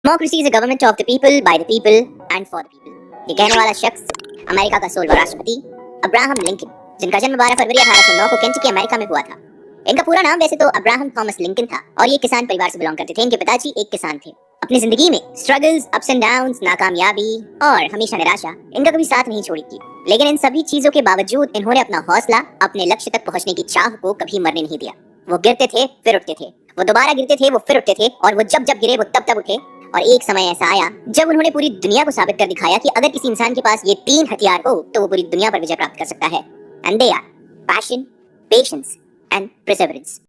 Democracy is a government of the people, by the people and for the people. ये कहने वाला शख्स America का 16वां राष्ट्रपति अब्राहम लिंकन, जिनका जन्म 12 फरवरी 1809 को केंटकी अमेरिका में हुआ था। इनका पूरा नाम वैसे तो अब्राहम थॉमस लिंकन था और ये किसान परिवार से बिलोंग करते थे। इनके पिताजी एक किसान थे। अपनी जिंदगी में स्ट्रगल्स, अप्स एंड डाउन्स, नाकामयाबी और हमेशा निराशा इनका कभी साथ नहीं छोड़ी थी। लेकिन इन सभी चीजों के बावजूद इन्होंने अपना हौसला अपने लक्ष्य तक पहुंचने की चाह को कभी मरने नहीं दिया। वो गिरते थे फिर उठते थे, वो दोबारा गिरते थे वो फिर उठते थे, और वो जब जब गिरे वो तब तब उठे। और एक समय ऐसा आया जब उन्होंने पूरी दुनिया को साबित कर दिखाया कि अगर किसी इंसान के पास ये 3 हथियार हो तो वो पूरी दुनिया पर विजय प्राप्त कर सकता है। And they are passion, patience and perseverance.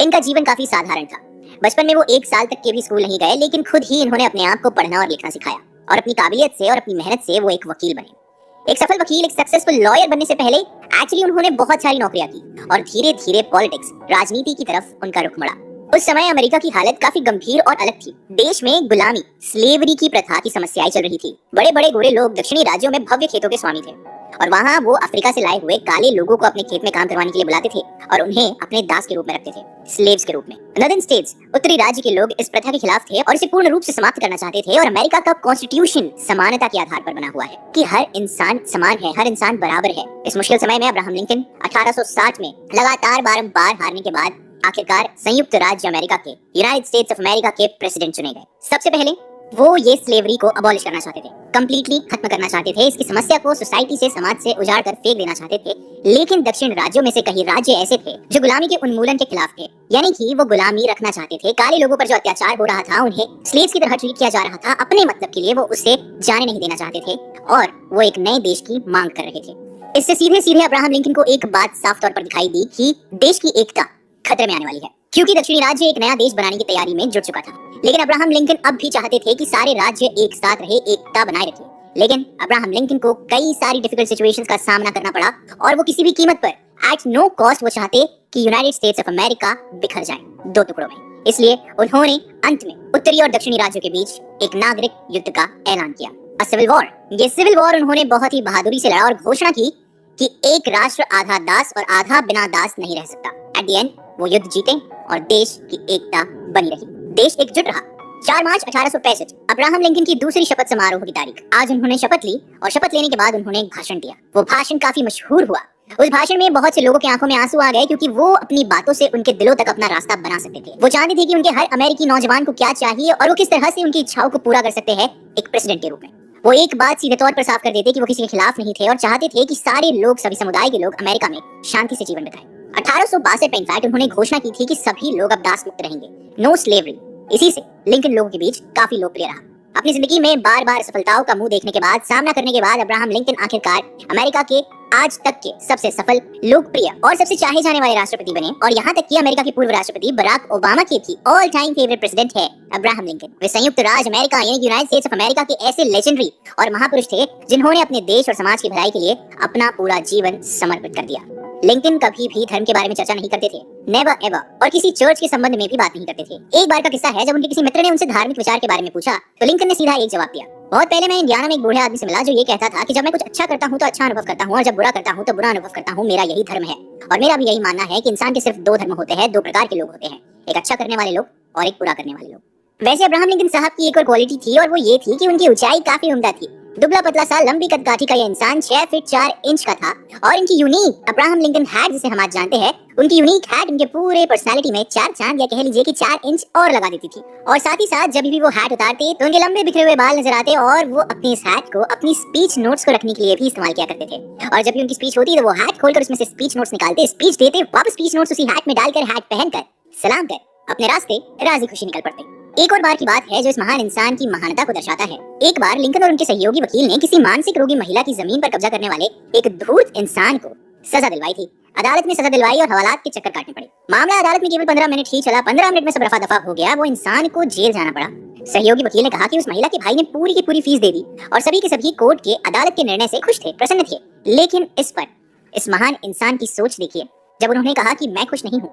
इनका जीवन काफी साधारण था। बचपन में वो 1 साल तक के भी स्कूल नहीं गए, लेकिन खुद ही इन्होंने अपने आप को पढ़ना और लिखना सिखाया और अपनी काबिलियत से और अपनी मेहनत से वो एक वकील बने। एक सफल वकील, एक सक्सेसफुल लॉयर बनने से पहले एक्चुअली उन्होंने बहुत सारी नौकरियां की और धीरे धीरे पॉलिटिक्स, राजनीति की तरफ उनका रुख मुड़ा। उस समय अमेरिका की हालत काफी गंभीर और अलग थी। देश में गुलामी, स्लेवरी की प्रथा की समस्याएं चल रही थी। बड़े बड़े गोरे लोग दक्षिणी राज्यों में भव्य खेतों के स्वामी थे और वहाँ वो अफ्रीका से लाए हुए काले लोगों को अपने खेत में काम करवाने के लिए बुलाते थे और उन्हें अपने दास के रूप में रखते थे, स्लेव्स के रूप में। नॉर्दर्न स्टेट्स, उत्तरी राज्य के लोग इस प्रथा के खिलाफ थे और इसे पूर्ण रूप से समाप्त करना चाहते थे। और अमेरिका का कॉन्स्टिट्यूशन समानता के आधार पर बना हुआ है कि हर इंसान समान है, हर इंसान बराबर है। इस मुश्किल समय में अब्राहम लिंकन 1860 में लगातार बारंबार हारने के बाद आखिरकार संयुक्त राज्य अमेरिका के, यूनाइटेड स्टेट्स ऑफ अमेरिका के प्रेसिडेंट चुने गए। सबसे पहले वो ये स्लेवरी को अबॉलिश करना चाहते थे, कंप्लीटली खत्म करना चाहते थे। इसकी समस्या को सोसाइटी से, समाज से उजाड़ कर फेंक देना चाहते थे। लेकिन दक्षिण राज्यों में से कई राज्य ऐसे थे जो गुलामी के उन्मूलन के खिलाफ थे, यानी कि वो गुलामी रखना चाहते थे। काले लोगों पर जो अत्याचार हो रहा था, उन्हें स्लेव्स की तरह ट्रीट किया जा रहा था, अपने मतलब के लिए वो उसे जाने नहीं देना चाहते थे और वो एक नए देश की मांग कर रहे थे। इससे सीधे सीधे अब्राहम लिंकन को एक बात साफ तौर पर दिखाई दी कि देश की एकता खतरे में आने वाली है, क्योंकि दक्षिणी राज्य एक नया देश बनाने की तैयारी में जुट चुका था। लेकिन अब्राहम लिंकन अब भी चाहते थे कि सारे राज्य एक साथ रहे, एकता बनाए रखे। लेकिन अब्राहम लिंकन को कई सारी डिफिकल्ट सिचुएशंस का सामना करना पड़ा और वो किसी भी कीमत पर, एट नो कॉस्ट, वो चाहते कि यूनाइटेड स्टेट्स ऑफ अमेरिका बिखर जाए 2 टुकड़ों में। इसलिए उन्होंने अंत में उत्तरी और दक्षिणी राज्यों के बीच एक नागरिक युद्ध का ऐलान किया, अ सिविल वॉर। ये सिविल वॉर उन्होंने बहुत ही बहादुरी से लड़ा और घोषणा की कि एक राष्ट्र आधा दास और आधा बिना दास नहीं रह सकता। एट द एंड वो युद्ध जीते और देश की एकता बनी रही, देश एकजुट रहा। 4 मार्च 1865 अब्राहम लिंकन की दूसरी शपथ समारोह की तारीख। आज उन्होंने शपथ ली और शपथ लेने के बाद उन्होंने एक भाषण दिया। वो भाषण काफी मशहूर हुआ। उस भाषण में बहुत से लोगों की आंखों में आंसू आ गए, क्योंकि वो अपनी बातों से उनके दिलों तक अपना रास्ता बना सकते थे। वो जानते थे कि उनके हर अमेरिकी नौजवान को क्या चाहिए और वो किस तरह से उनकी इच्छाओं को पूरा कर सकते हैं एक प्रेसिडेंट के रूप में। वो एक बात सीधे तौर पर साफ कर देते कि वो किसी के खिलाफ नहीं थे और चाहते थे कि सारे लोग, सभी समुदाय के लोग अमेरिका में शांति से जीवन बिताएं। 1862 में इनफैक्ट उन्होंने घोषणा की थी कि सभी लोग अब दास मुक्त रहेंगे, नो स्लेवरी। इसी से लिंकन लोगों के बीच काफी लोकप्रिय रहा। अपनी जिंदगी में बार बार असफलताओं का मुंह देखने के बाद, सामना करने के बाद अब्राहम लिंकन आखिरकार अमेरिका के आज तक के सबसे सफल, लोकप्रिय और सबसे चाहे जाने वाले राष्ट्रपति बने। और यहाँ तक कि अमेरिका के पूर्व राष्ट्रपति बराक ओबामा की भी ऑल टाइम फेवरेट प्रेसिडेंट है अब्राहम लिंकन। वे संयुक्त राज्य अमेरिका, यानी यूनाइटेड स्टेट्स ऑफ अमेरिका के ऐसे लेजेंडरी और महापुरुष थे जिन्होंने अपने देश और समाज की भलाई के लिए अपना पूरा जीवन समर्पित कर दिया। लिंकन कभी भी धर्म के बारे में चर्चा नहीं करते थे, नेवर एवर, और किसी चर्च के संबंध में भी बात नहीं करते थे। एक बार का किस्सा है, जब उनके किसी मित्र ने उनसे धार्मिक विचार के बारे में पूछा तो लिंकन ने सीधा एक जवाब दिया। बहुत पहले मैं इंडियाना में एक बूढ़े आदमी से मिला जो ये कहता था कि जब मैं कुछ अच्छा करता हूँ तो अच्छा अनुभव करता हूँ और जब बुरा करता हूँ तो बुरा अनुभव करता हूँ। मेरा यही धर्म है और मेरा भी यही मानना है कि इंसान के सिर्फ 2 धर्म होते हैं, 2 प्रकार के लोग होते हैं, एक अच्छा करने वाले लोग और एक बुरा करने वाले लोग। वैसे अब्राहम लिंकन साहब की एक और क्वालिटी थी और वो ये थी कि उनकी ऊंचाई काफी उम्दा थी। दुबला पतला सा, लंबी कदकाठी का ये इंसान 6 फीट 4 इंच का था और इनकी यूनिक अब्राहम लिंकन हैट, जिसे हम आज जानते हैं, उनकी यूनिक हैट उनके पूरे पर्सनालिटी में 4 चांद, या कह लीजिए कि 4 इंच और लगा देती थी। और साथ ही साथ जब भी वो हैट उतारते तो उनके लंबे बिखरे हुए बाल नजर आते और वो अपनी इस हैट को अपनी स्पीच नोट्स को रखने के लिए भी इस्तेमाल किया करते थे। और जब भी उनकी स्पीच होती तो वो हैट खोलकर उसमें से स्पीच नोट्स निकालते, स्पीच देते, वापस स्पीच नोट्स उसी हैट में डालकर, हैट पहनकर, सलाम कर अपने रास्ते राजी खुशी निकल पड़ते। एक और बार की बात है जो इस महान इंसान की महानता को दर्शाता है। एक बार लिंकन और उनके सहयोगी वकील ने किसी मानसिक रोगी महिला की जमीन पर कब्जा करने वाले एक धूर्त इंसान को सजा दिलवाई थी। अदालत में सजा दिलवाई और हवालात के चक्कर काटने पड़े। मामला अदालत में केवल 15 मिनट ही चला। 15 मिनट में सब रफा दफा हो गया। वो इंसान को जेल जाना पड़ा। सहयोगी वकील ने कहा कि उस महिला के भाई ने पूरी की पूरी फीस दे दी और सभी के सभी कोर्ट के, अदालत के निर्णय से खुश थे, प्रसन्न थे। लेकिन इस पर इस महान इंसान की सोच देखिए, जब उन्होंने कहा कि मैं खुश नहीं हूँ,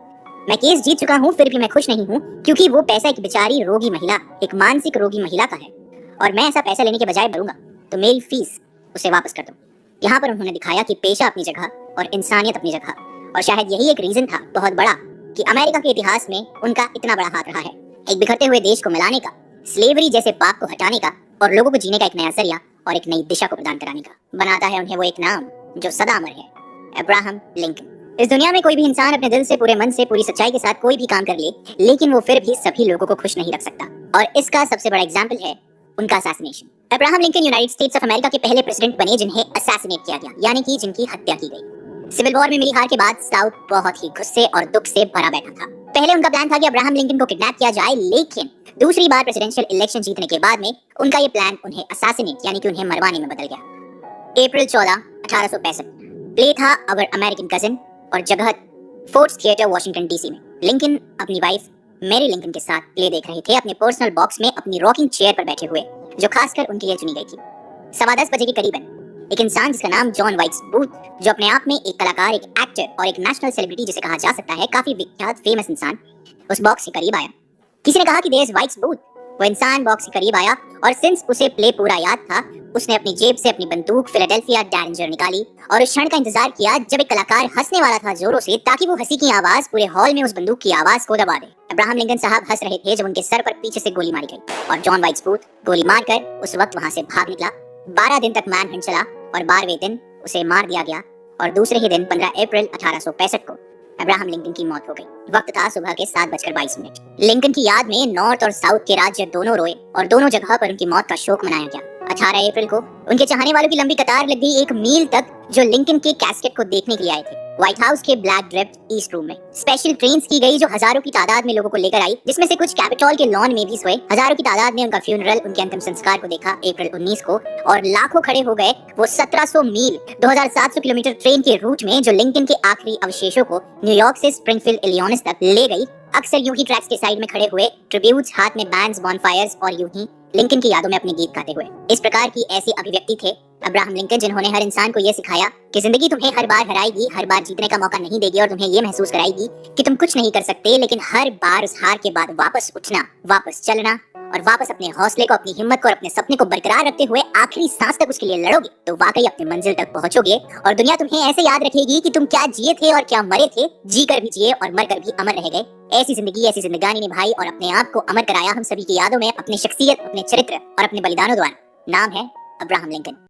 मैं केस जीत चुका हूँ, फिर भी मैं खुश नहीं हूँ, क्योंकि वो पैसा एक बेचारी रोगी महिला, एक मानसिक रोगी महिला का है और मैं ऐसा पैसा लेने के बजाय भरूंगा तो मेरी फीस उसे वापस कर दो। यहाँ पर उन्होंने दिखाया कि पेशा अपनी जगह और इंसानियत अपनी जगह, और शायद यही एक रीजन था बहुत बड़ा कि अमेरिका के इतिहास में उनका इतना बड़ा हाथ रहा है, एक बिखरते हुए देश को मिलाने का, स्लेवरी जैसे पाप को हटाने का और लोगों को जीने का एक नया जरिया और एक नई दिशा को प्रदान कराने का। बनाता है उन्हें वो एक नाम जो सदा अमर है, अब्राहम लिंकन। इस दुनिया में कोई भी इंसान अपने दिल से, पूरे मन से, पूरी सच्चाई के साथ कोई भी काम कर ले, लेकिन वो फिर भी सभी लोगों को खुश नहीं रख सकता, और इसका सबसे बड़ा एग्जाम्पल है उनका assassination. Abraham Lincoln United states of America के पहले प्रेसिडेंट बने जिन्हें असैसिनेट किया गया, यानी कि जिनकी हत्या की गई। सिविल वॉर में मिली हार के बाद साउथ बहुत ही गुस्से और दुख से भरा बैठा था। पहले उनका प्लान था कि अब्राहम लिंकन को किडनैप किया जाए, लेकिन दूसरी बार प्रेसिडेंशियल इलेक्शन जीतने के बाद में उनका ये प्लान उन्हें असैसिनेट यानी कि उन्हें मरवाने में बदल गया। अप्रैल 14, 1865 प्ले था अवर अमेरिकन कजिन और जगह फोर्ट्स थिएटर वॉशिंगटन डीसी में। लिंकन अपनी वाइफ मैरी लिंकन के साथ प्ले देख रहे थे, अपने पर्सनल बॉक्स में अपनी रॉकिंग चेयर पर बैठे हुए, जो खासकर उनके लिए चुनी गई थी। 10:15 बजे के करीबन एक इंसान जिसका नाम जॉन वाइट्स बूथ, जो अपने आप में एक कलाकार, एक एक्टर और एक नेशनल सेलिब्रिटी जिसे कहा जा सकता है, काफी विख्यात फेमस इंसान, उस बॉक्स के करीब आया। किसी ने कहा कि देयर इज वाइट्स बूथ। वो इंसान बॉक्स के करीब आया और सिंस उसे प्ले पूरा याद था, उसने अपनी जेब से अपनी बंदूक फिलाडेल्फिया डैरेंजर निकाली और उस क्षण का इंतजार किया जब एक कलाकार हंसने वाला था जोरों से, ताकि वो हंसी की आवाज पूरे हॉल में उस बंदूक की आवाज को दबा दे। अब्राहम लिंकन साहब हंस रहे थे जब उनके सर पर पीछे से गोली मारी गई और जॉन वाइट्स बूथ गोली मारकर उस वक्त वहां से भाग निकला। 12 दिन तक मैन हंट चला और 12वें दिन उसे मार दिया गया और दूसरे ही दिन 15 अप्रैल 1865 को अब्राहम लिंकन की मौत हो गई। वक्त था सुबह के 7:22। लिंकन की याद में नॉर्थ और साउथ के राज्य दोनों रोए और दोनों जगह पर उनकी मौत का शोक मनाया गया। 18 अप्रैल को उनके चाहने वालों की लंबी कतार लग गई 1 मील तक, जो लिंकन के कैस्केट को देखने के लिए आए थे। व्हाइट हाउस के ब्लैक ड्रेप्ड ईस्ट रूम में स्पेशल ट्रेन्स की गई जो हजारों की तादाद में लोगों को लेकर आई, जिसमें से कुछ कैपिटॉल के लॉन में भी सोए। हजारों की तादाद ने उनका फ्यूनरल, उनके अंतिम संस्कार को देखा अप्रैल 19 को, और लाखों खड़े हो गए वो 1700 मील 2700 किलोमीटर ट्रेन के रूट में जो लिंकन के आखिरी अवशेषों को न्यूयॉर्क से स्प्रिंगफील्ड इलिनॉइस तक ले गई। अक्सर यूं ही ट्रैक्स के साइड में खड़े हुए, ट्रिब्यूट्स हाथ में बैंड्स, बॉनफायर्स और यूं ही लिंकन की यादों में अपने गीत गाते हुए। इस प्रकार की ऐसी अभिव्यक्ति थे अब्राहम लिंकन, जिन्होंने हर इंसान को यह सिखाया कि जिंदगी तुम्हें हर बार हराएगी, हर बार जीतने का मौका नहीं देगी और तुम्हें यह महसूस कराएगी कि तुम कुछ नहीं कर सकते, लेकिन हर बार उस हार के बाद वापस उठना, वापस चलना और वापस अपने हौसले को, अपनी हिम्मत को और अपने सपने को बरकरार रखते हुए आखिरी सांस तक उसके लिए लड़ोगे तो वाकई अपनी मंजिल तक पहुंचोगे और दुनिया तुम्हें ऐसे याद रखेगी कि तुम क्या जिए थे और क्या मरे थे, जी कर भी जिए और मर कर भी अमर रह गए। ऐसी जिंदगी, ऐसी जिंदगानी निभाई और अपने आप को अमर कराया हम सभी की यादों में, अपनी शख्सियत, अपने चरित्र और अपने बलिदानों द्वारा। नाम है अब्राहम लिंकन।